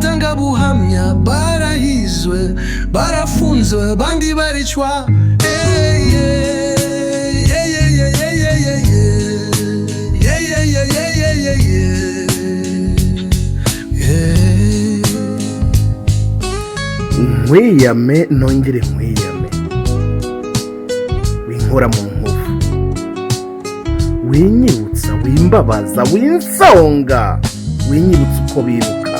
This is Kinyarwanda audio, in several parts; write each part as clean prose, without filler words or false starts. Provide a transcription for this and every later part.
abatangabuhamya barahizwe barafunzwe bandi baricwa nkwiyame nongere nkwiyame winkora mu nkovu winyibutsa wimbabaza winsonga winyibutsa uko bibuka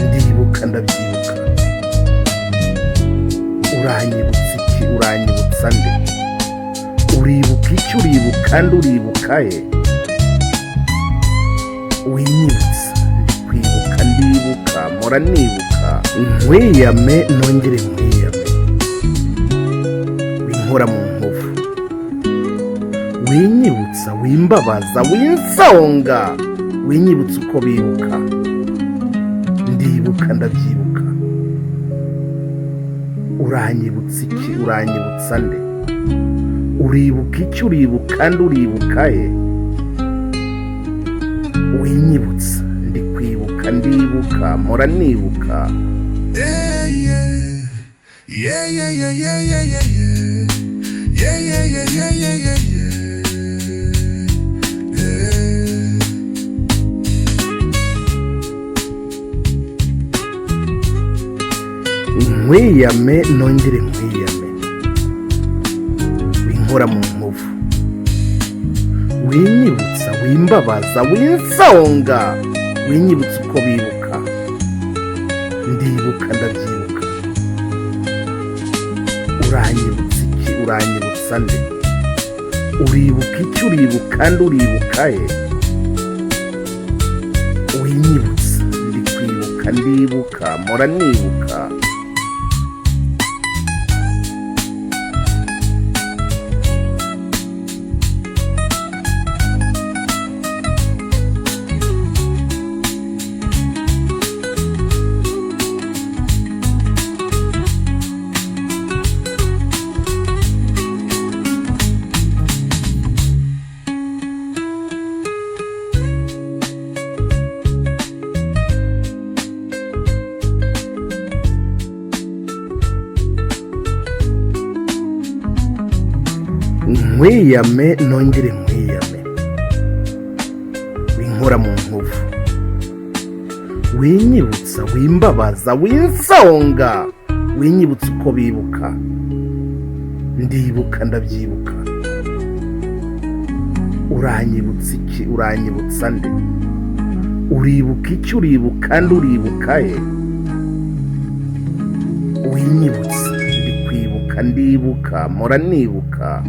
ndibuka ndabyibuka uranyibutsa iki uranyibutsa nde uribuka iki uribuka nde uribuka ye winyibutsa ndikwibuka ndibuka mpora nibuka nkwiyame nongere nkwiyame winkora mu nkovu winyibutsa wimbabaza winsonga winyibutsa uko bibuka ndibuka ndabyibuka uranyibutsa iki uranyibutsa nde uribuka iki uribuka nde uribuka ye winyibutsa ndikwibuka ndibuka mpora nibuka nkwiyame nongere nkwiyame winkora mu nkovu winyibutsa wimbabaza winsonga winyibutsa uko bibuka ndibuka ndabyibuka uranyibutsa iki uranyibutsa nde uribuka iki uribuka nde uribuka ye winyibutsa ndikwibuka ndibuka mpora nibuka nkwiyame nongere nkwiyame winkora mu nkovu winyibutsa wimbabaza winsonga winyibutsa uko bibuka ndibuka ndabyibuka uranyibutsa iki uranyibutsa nde uribuka iki uribuka nde uribuka ye winyibutsa ndikwibuka ndibuka mpora nibuka